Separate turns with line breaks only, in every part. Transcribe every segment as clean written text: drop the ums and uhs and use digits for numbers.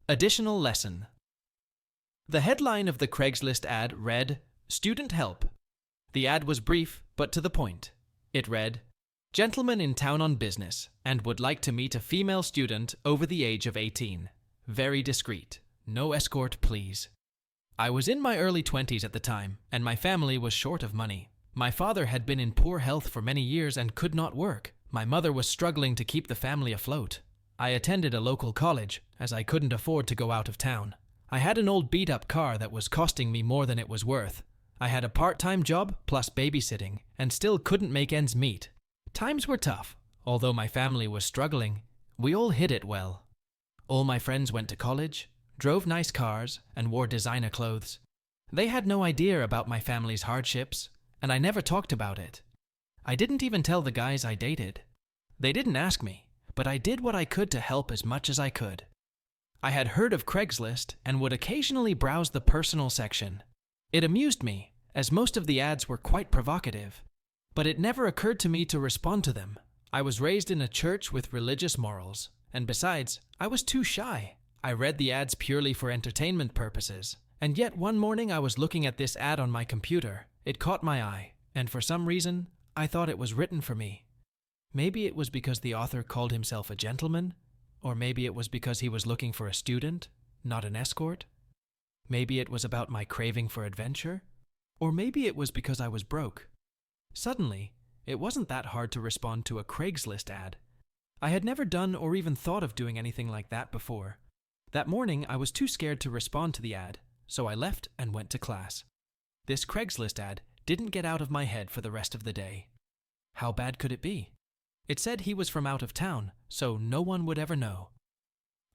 Additional lesson. The headline of the Craigslist ad read, "Student Help." The ad was brief, but to the point. It read, "Gentleman in town on business and would like to meet a female student over the age of 18. Very discreet. No escort, please." I was in my early 20s at the time, and my family was short of money. My father had been in poor health for many years and could not work. My mother was struggling to keep the family afloat. I attended a local college, as I couldn't afford to go out of town. I had an old beat-up car that was costing me more than it was worth. I had a part-time job plus babysitting, and still couldn't make ends meet. Times were tough. Although my family was struggling, we all hid it well. All my friends went to college, drove nice cars, and wore designer clothes. They had no idea about my family's hardships, and I never talked about it. I didn't even tell the guys I dated. They didn't ask me, but I did what I could to help as much as I could. I had heard of Craigslist and would occasionally browse the personal section. It amused me, as most of the ads were quite provocative, but it never occurred to me to respond to them. I was raised in a church with religious morals, and besides, I was too shy. I read the ads purely for entertainment purposes, and yet one morning I was looking at this ad on my computer. It caught my eye, and for some reason, I thought it was written for me. Maybe it was because the author called himself a gentleman, or maybe it was because he was looking for a student, not an escort. Maybe it was about my craving for adventure, or maybe it was because I was broke. Suddenly, it wasn't that hard to respond to a Craigslist ad. I had never done or even thought of doing anything like that before. That morning, I was too scared to respond to the ad, so I left and went to class. This Craigslist ad didn't get out of my head for the rest of the day. How bad could it be? It said he was from out of town, so no one would ever know.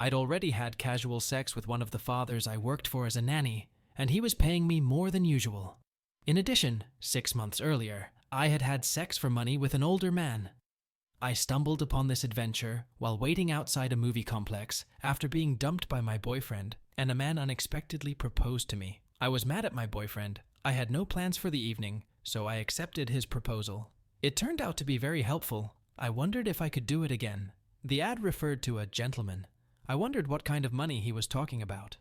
I'd already had casual sex with one of the fathers I worked for as a nanny, and he was paying me more than usual. In addition, 6 months earlier, I had had sex for money with an older man. I stumbled upon this adventure while waiting outside a movie complex after being dumped by my boyfriend, and a man unexpectedly proposed to me. I was mad at my boyfriend. I had no plans for the evening, so I accepted his proposal. It turned out to be very helpful. I wondered if I could do it again. The ad referred to a gentleman. I wondered what kind of money he was talking about.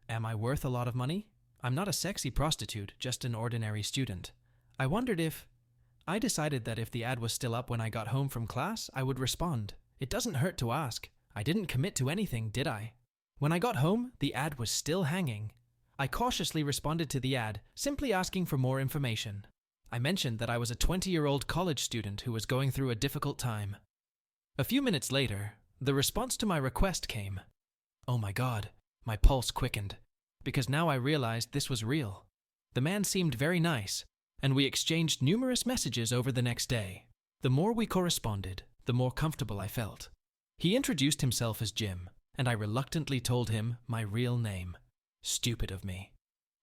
Am I worth a lot of money? I'm not a sexy prostitute, just an ordinary student. I decided that if the ad was still up when I got home from class, I would respond. It doesn't hurt to ask. I didn't commit to anything, did I? When I got home, the ad was still hanging. I cautiously responded to the ad, simply asking for more information. I mentioned that I was a 20-year-old college student who was going through a difficult time. A few minutes later, the response to my request came. Oh my God, my pulse quickened, because now I realized this was real. The man seemed very nice, and we exchanged numerous messages over the next day. The more we corresponded, the more comfortable I felt. He introduced himself as Jim, and I reluctantly told him my real name. Stupid of me.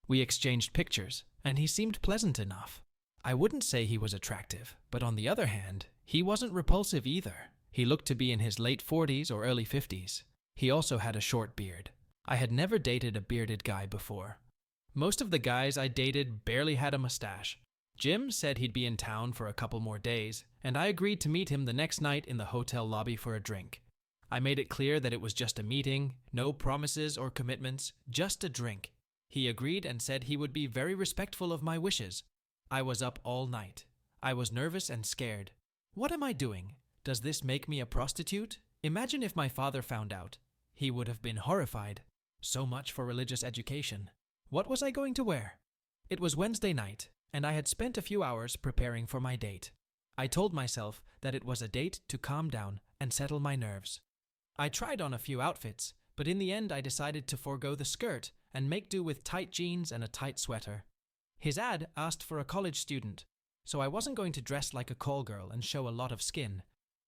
We exchanged pictures, and he seemed pleasant enough. I wouldn't say he was attractive, but on the other hand, he wasn't repulsive either. He looked to be in his late 40s or early 50s. He also had a short beard. I had never dated a bearded guy before. Most of the guys I dated barely had a mustache. Jim said he'd be in town for a couple more days, and I agreed to meet him the next night in the hotel lobby for a drink. I made it clear that it was just a meeting, no promises or commitments, just a drink. He agreed and said he would be very respectful of my wishes. I was up all night. I was nervous and scared. What am I doing? Does this make me a prostitute? Imagine if my father found out. He would have been horrified. So much for religious education. What was I going to wear? It was Wednesday night, and I had spent a few hours preparing for my date. I told myself that it was a date to calm down and settle my nerves. I tried on a few outfits, but in the end I decided to forego the skirt and make do with tight jeans and a tight sweater. His ad asked for a college student, so I wasn't going to dress like a call girl and show a lot of skin.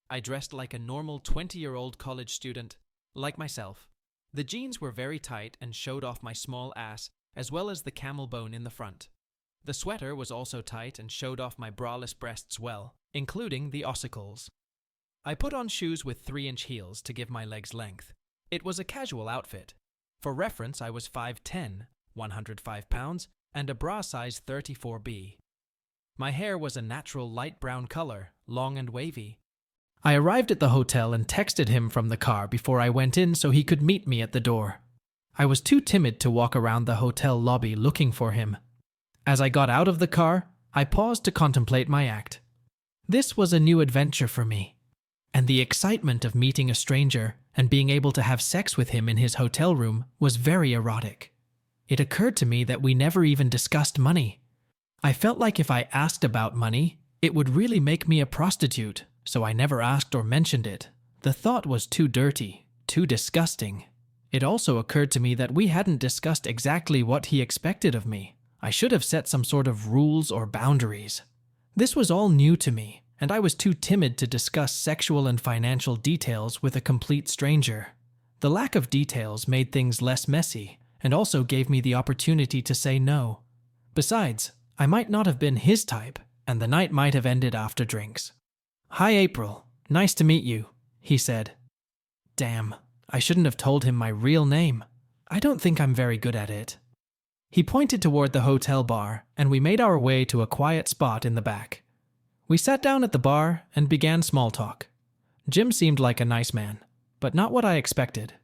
I dressed like a normal 20-year-old college student, like myself. The jeans were very tight and showed off my small ass, as well as the camel bone in the front. The sweater was also tight and showed off my braless breasts well, including the ossicles. I put on shoes with 3-inch heels to give my legs length. It was a casual outfit. For reference, I was 5'10", 105 pounds, and a bra size 34B. My hair was a natural light brown color, long and wavy. I arrived at the hotel and texted him from the car before I went in so he could meet me at the door. I was too timid to walk around the hotel lobby looking for him. As I got out of the car, I paused to contemplate my act. This was a new adventure for me, and the excitement of meeting a stranger and being able to have sex with him in his hotel room was very erotic. It occurred to me that we never even discussed money. I felt like if I asked about money, it would really make me a prostitute, so I never asked or mentioned it. The thought was too dirty, too disgusting. It also occurred to me that we hadn't discussed exactly what he expected of me. I should have set some sort of rules or boundaries. This was all new to me, and I was too timid to discuss sexual and financial details with a complete stranger. The lack of details made things less messy, and also gave me the opportunity to say no. Besides, I might not have been his type, and the night might have ended after drinks. "Hi, April. Nice to meet you," he said. Damn, I shouldn't have told him my real name. I don't think I'm very good at it. He pointed toward the hotel bar, and we made our way to a quiet spot in the back. We sat down at the bar and began small talk. Jim seemed like a nice man, but not what I expected.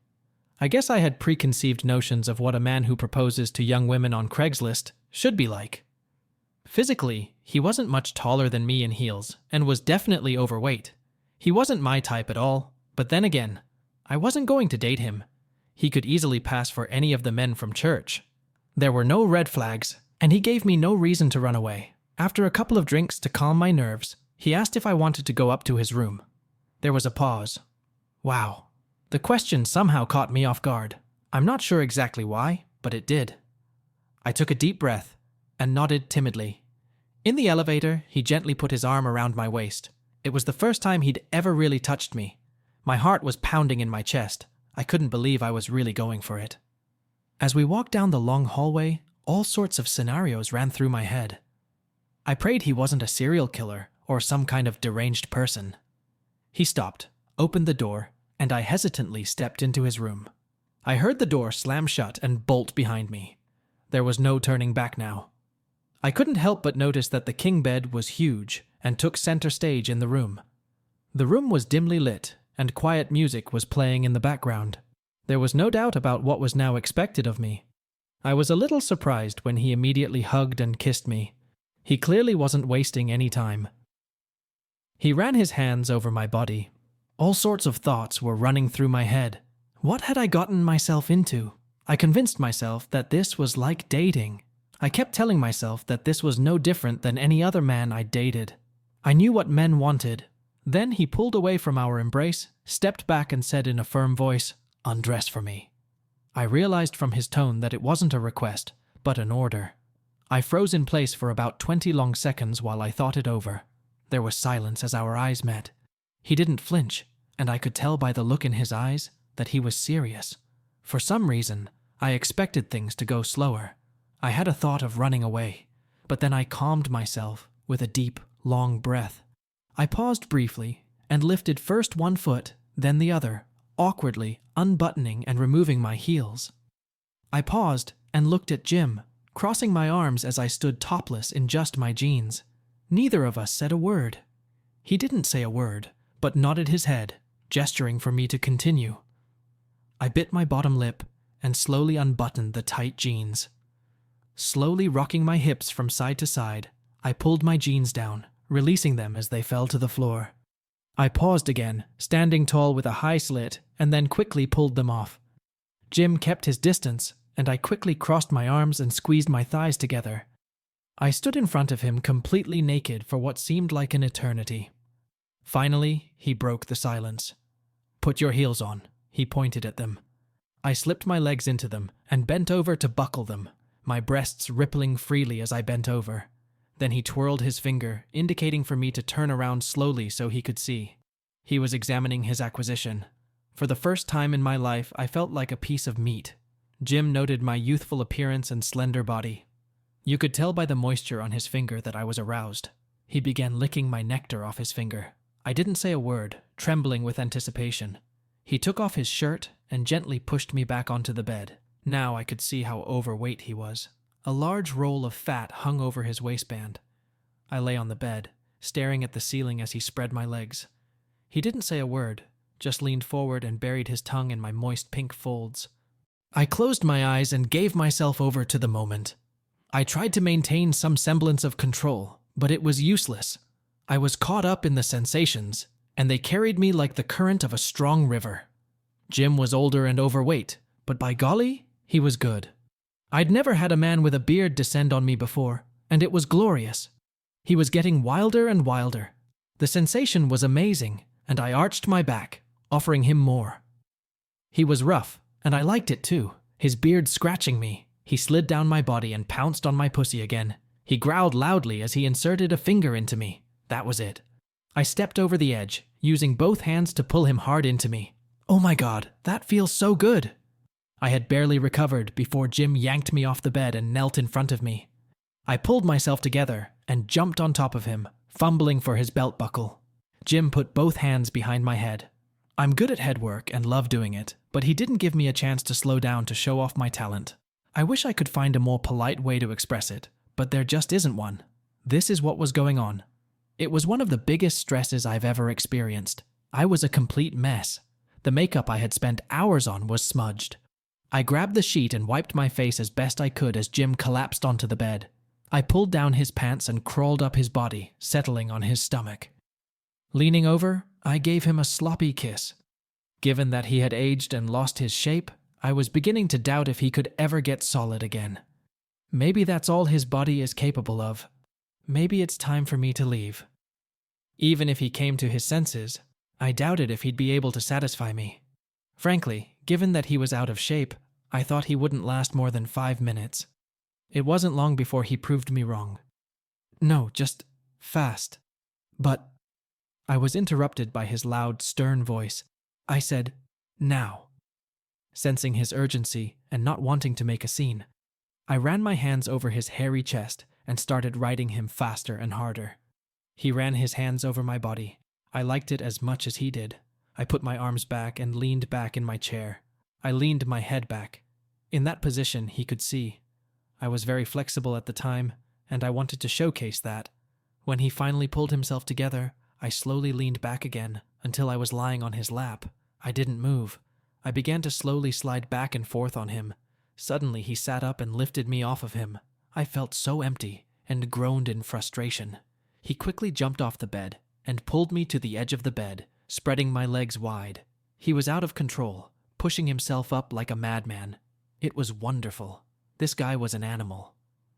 I guess I had preconceived notions of what a man who proposes to young women on Craigslist should be like. Physically, he wasn't much taller than me in heels, and was definitely overweight. He wasn't my type at all, but then again, I wasn't going to date him. He could easily pass for any of the men from church. There were no red flags, and he gave me no reason to run away. After a couple of drinks to calm my nerves, he asked if I wanted to go up to his room. There was a pause. Wow. The question somehow caught me off guard. I'm not sure exactly why, but it did. I took a deep breath and nodded timidly. In the elevator, he gently put his arm around my waist. It was the first time he'd ever really touched me. My heart was pounding in my chest. I couldn't believe I was really going for it. As we walked down the long hallway, all sorts of scenarios ran through my head. I prayed he wasn't a serial killer or some kind of deranged person. He stopped, opened the door, and I hesitantly stepped into his room. I heard the door slam shut and bolt behind me. There was no turning back now. I couldn't help but notice that the king bed was huge and took center stage in the room. The room was dimly lit, and quiet music was playing in the background. There was no doubt about what was now expected of me. I was a little surprised when he immediately hugged and kissed me. He clearly wasn't wasting any time. He ran his hands over my body. All sorts of thoughts were running through my head. What had I gotten myself into? I convinced myself that this was like dating. I kept telling myself that this was no different than any other man I'd dated. I knew what men wanted. Then he pulled away from our embrace, stepped back and said in a firm voice, "Undress for me." I realized from his tone that it wasn't a request, but an order. I froze in place for about 20 long seconds while I thought it over. There was silence as our eyes met. He didn't flinch, and I could tell by the look in his eyes that he was serious. For some reason, I expected things to go slower. I had a thought of running away, but then I calmed myself with a deep, long breath. I paused briefly and lifted first one foot, then the other, awkwardly unbuttoning and removing my heels. I paused and looked at Jim, crossing my arms as I stood topless in just my jeans. Neither of us said a word. He didn't say a word, but nodded his head, gesturing for me to continue. I bit my bottom lip and slowly unbuttoned the tight jeans. Slowly rocking my hips from side to side, I pulled my jeans down, releasing them as they fell to the floor. I paused again, standing tall with a high slit, and then quickly pulled them off. Jim kept his distance, and I quickly crossed my arms and squeezed my thighs together. I stood in front of him completely naked for what seemed like an eternity. Finally, he broke the silence. "Put your heels on," he pointed at them. I slipped my legs into them and bent over to buckle them, my breasts rippling freely as I bent over. Then he twirled his finger, indicating for me to turn around slowly so he could see. He was examining his acquisition. For the first time in my life, I felt like a piece of meat. Jim noted my youthful appearance and slender body. You could tell by the moisture on his finger that I was aroused. He began licking my nectar off his finger. I didn't say a word, trembling with anticipation. He took off his shirt and gently pushed me back onto the bed. Now I could see how overweight he was. A large roll of fat hung over his waistband. I lay on the bed, staring at the ceiling as he spread my legs. He didn't say a word, just leaned forward and buried his tongue in my moist pink folds. I closed my eyes and gave myself over to the moment. I tried to maintain some semblance of control, but it was useless. I was caught up in the sensations, and they carried me like the current of a strong river. Jim was older and overweight, but by golly, he was good. I'd never had a man with a beard descend on me before, and it was glorious. He was getting wilder and wilder. The sensation was amazing, and I arched my back, offering him more. He was rough, and I liked it too, his beard scratching me. He slid down my body and pounced on my pussy again. He growled loudly as he inserted a finger into me. That was it. I stepped over the edge, using both hands to pull him hard into me. Oh my God, that feels so good. I had barely recovered before Jim yanked me off the bed and knelt in front of me. I pulled myself together and jumped on top of him, fumbling for his belt buckle. Jim put both hands behind my head. I'm good at head work and love doing it, but he didn't give me a chance to slow down to show off my talent. I wish I could find a more polite way to express it, but there just isn't one. This is what was going on. It was one of the biggest stresses I've ever experienced. I was a complete mess. The makeup I had spent hours on was smudged. I grabbed the sheet and wiped my face as best I could as Jim collapsed onto the bed. I pulled down his pants and crawled up his body, settling on his stomach. Leaning over, I gave him a sloppy kiss. Given that he had aged and lost his shape, I was beginning to doubt if he could ever get solid again. Maybe that's all his body is capable of. Maybe it's time for me to leave. Even if he came to his senses, I doubted if he'd be able to satisfy me. Frankly, given that he was out of shape, I thought he wouldn't last more than 5 minutes. It wasn't long before he proved me wrong. No, just fast. But I was interrupted by his loud, stern voice. I said, "Now." Sensing his urgency and not wanting to make a scene, I ran my hands over his hairy chest and started riding him faster and harder. He ran his hands over my body. I liked it as much as he did. I put my arms back and leaned back in my chair. I leaned my head back. In that position, he could see. I was very flexible at the time, and I wanted to showcase that. When he finally pulled himself together, I slowly leaned back again until I was lying on his lap. I didn't move. I began to slowly slide back and forth on him. Suddenly, he sat up and lifted me off of him. I felt so empty and groaned in frustration. He quickly jumped off the bed and pulled me to the edge of the bed, spreading my legs wide. He was out of control, pushing himself up like a madman. It was wonderful. This guy was an animal.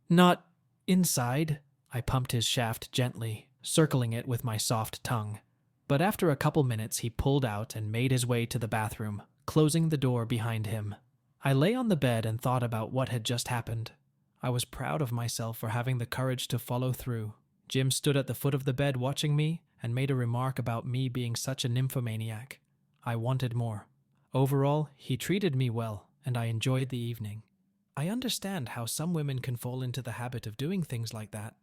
"Not inside." I pumped his shaft gently, circling it with my soft tongue. But after a couple minutes, he pulled out and made his way to the bathroom, closing the door behind him. I lay on the bed and thought about what had just happened. I was proud of myself for having the courage to follow through. Jim stood at the foot of the bed watching me and made a remark about me being such a nymphomaniac. I wanted more. Overall, he treated me well, and I enjoyed the evening. I understand how some women can fall into the habit of doing things like that.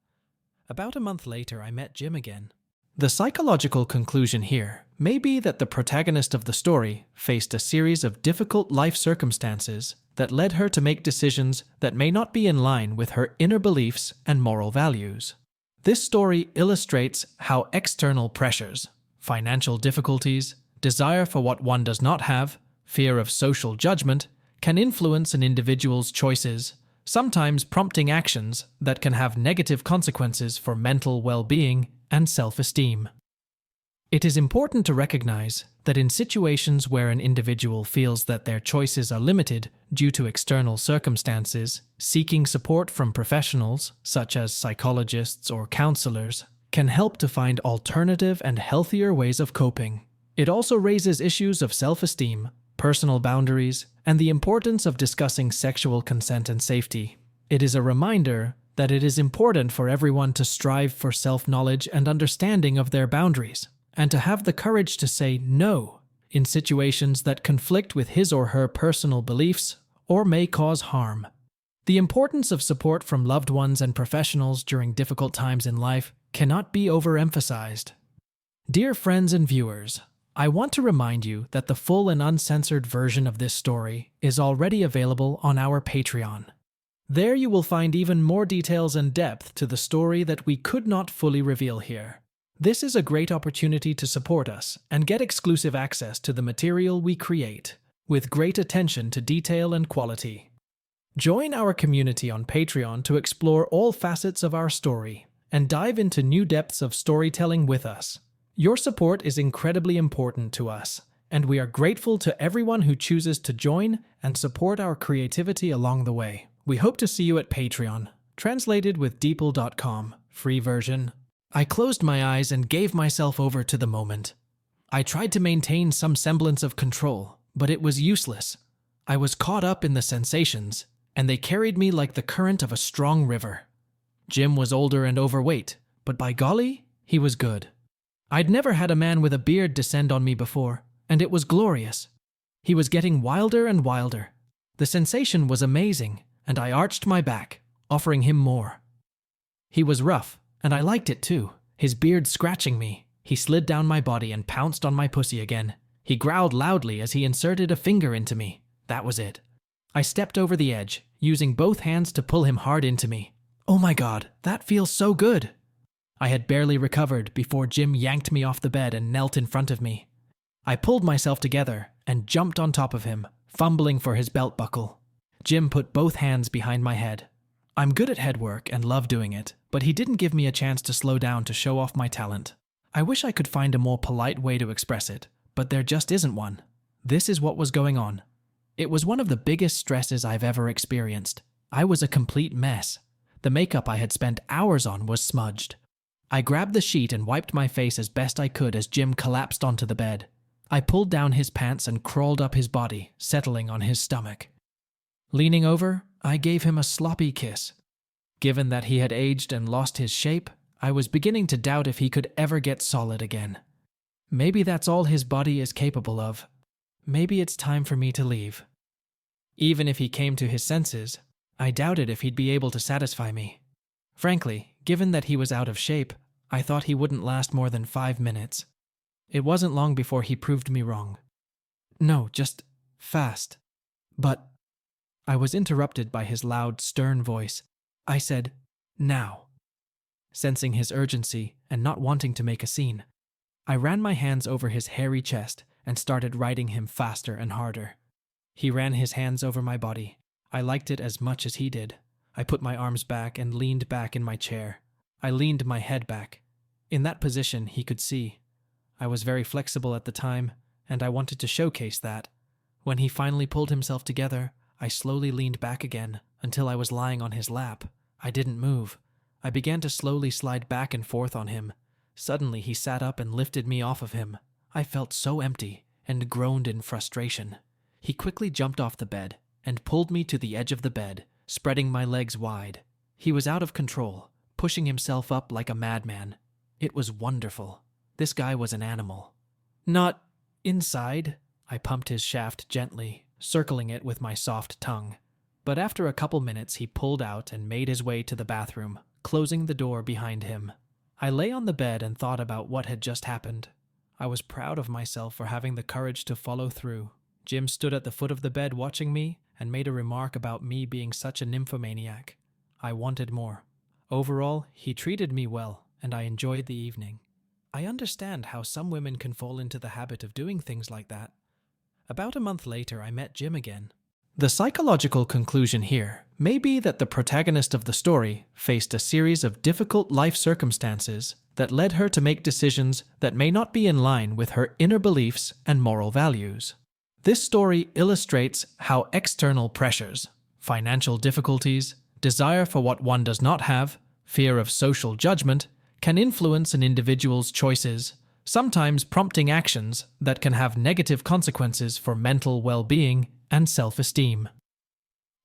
About a month later, I met Jim again. The psychological conclusion here may be that the protagonist of the story faced a series of difficult life circumstances that led her to make decisions that may not be in line with her inner beliefs and moral values. This story illustrates how external pressures, financial difficulties, desire for what one does not have, fear of social judgment, can influence an individual's choices, sometimes prompting actions that can have negative consequences for mental well-being and self-esteem. It is important to recognize that in situations where an individual feels that their choices are limited due to external circumstances, seeking support from professionals, such as psychologists or counselors, can help to find alternative and healthier ways of coping. It also raises issues of self-esteem, personal boundaries, and the importance of discussing sexual consent and safety. It is a reminder that it is important for everyone to strive for self-knowledge and understanding of their boundaries, and to have the courage to say no in situations that conflict with his or her personal beliefs or may cause harm. The importance of support from loved ones and professionals during difficult times in life cannot be overemphasized. Dear friends and viewers, I want to remind you that the full and uncensored version of this story is already available on our Patreon. There you will find even more details and depth to the story that we could not fully reveal here. This is a great opportunity to support us and get exclusive access to the material we create. with great attention to detail and quality. Join our community on Patreon to explore all facets of our story and dive into new depths of storytelling with us. Your support is incredibly important to us, and we are grateful to everyone who chooses to join and support our creativity along the way. We hope to see you at Patreon, translated with deeple.com, free version. I closed my eyes and gave myself over to the moment. I tried to maintain some semblance of control, but it was useless. I was caught up in the sensations, and they carried me like the current of a strong river. Jim was older and overweight, but by golly, he was good. I'd never had a man with a beard descend on me before, and it was glorious. He was getting wilder and wilder. The sensation was amazing, and I arched my back, offering him more. He was rough, and I liked it too, his beard scratching me. He slid down my body and pounced on my pussy again. He growled loudly as he inserted a finger into me. That was it. I stepped over the edge, using both hands to pull him hard into me. Oh my God, that feels so good. I had barely recovered before Jim yanked me off the bed and knelt in front of me. I pulled myself together and jumped on top of him, fumbling for his belt buckle. Jim put both hands behind my head. I'm good at head work and love doing it, but he didn't give me a chance to slow down to show off my talent. I wish I could find a more polite way to express it, but there just isn't one. This is what was going on. It was one of the biggest stresses I've ever experienced. I was a complete mess. The makeup I had spent hours on was smudged. I grabbed the sheet and wiped my face as best I could as Jim collapsed onto the bed. I pulled down his pants and crawled up his body, settling on his stomach. Leaning over, I gave him a sloppy kiss. Given that he had aged and lost his shape, I was beginning to doubt if he could ever get solid again. Maybe that's all his body is capable of. Maybe it's time for me to leave. Even if he came to his senses, I doubted if he'd be able to satisfy me. Frankly, given that he was out of shape, I thought he wouldn't last more than 5 minutes. It wasn't long before he proved me wrong. No, just fast. But I was interrupted by his loud, stern voice. I said, "Now." Sensing his urgency and not wanting to make a scene, I ran my hands over his hairy chest and started riding him faster and harder. He ran his hands over my body. I liked it as much as he did. I put my arms back and leaned back in my chair. I leaned my head back. In that position, he could see. I was very flexible at the time, and I wanted to showcase that. When he finally pulled himself together, I slowly leaned back again until I was lying on his lap. I didn't move. I began to slowly slide back and forth on him. Suddenly, he sat up and lifted me off of him. I felt so empty and groaned in frustration. He quickly jumped off the bed and pulled me to the edge of the bed, spreading my legs wide. He was out of control, pushing himself up like a madman. It was wonderful. This guy was an animal. "Not inside," I pumped his shaft gently, circling it with my soft tongue. But after a couple minutes, he pulled out and made his way to the bathroom, closing the door behind him. I lay on the bed and thought about what had just happened. I was proud of myself for having the courage to follow through. Jim stood at the foot of the bed watching me and made a remark about me being such a nymphomaniac. I wanted more. Overall, he treated me well, and I enjoyed the evening. I understand how some women can fall into the habit of doing things like that. About a month later, I met Jim again. The psychological conclusion here may be that the protagonist of the story faced a series of difficult life circumstances that led her to make decisions that may not be in line with her inner beliefs and moral values. This story illustrates how external pressures, financial difficulties, desire for what one does not have, fear of social judgment, can influence an individual's choices, sometimes prompting actions that can have negative consequences for mental well-being and self-esteem.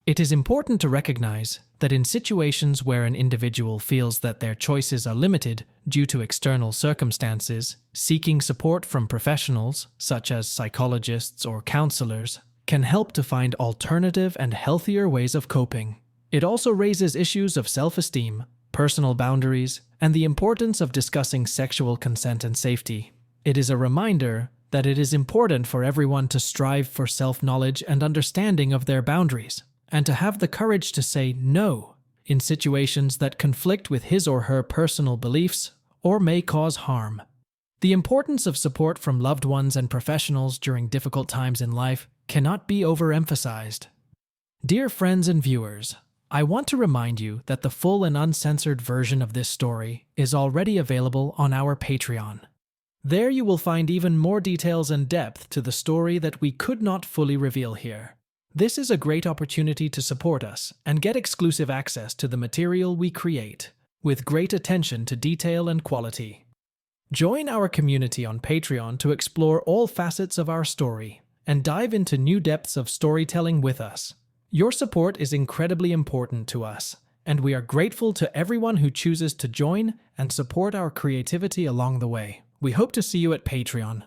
It is important to recognize that in situations where an individual feels that their choices are limited due to external circumstances, seeking support from professionals, such as psychologists or counselors, can help to find alternative and healthier ways of coping. It also raises issues of self-esteem, personal boundaries, and the importance of discussing sexual consent and safety. It is a reminder that it is important for everyone to strive for self-knowledge and understanding of their boundaries, and to have the courage to say no in situations that conflict with his or her personal beliefs or may cause harm. The importance of support from loved ones and professionals during difficult times in life cannot be overemphasized. Dear friends and viewers, I want to remind you that the full and uncensored version of this story is already available on our Patreon. There you will find even more details and depth to the story that we could not fully reveal here. This is a great opportunity to support us and get exclusive access to the material we create, with great attention to detail and quality. Join our community on Patreon to explore all facets of our story and dive into new depths of storytelling with us. Your support is incredibly important to us, and we are grateful to everyone who chooses to join and support our creativity along the way. We hope to see you at Patreon.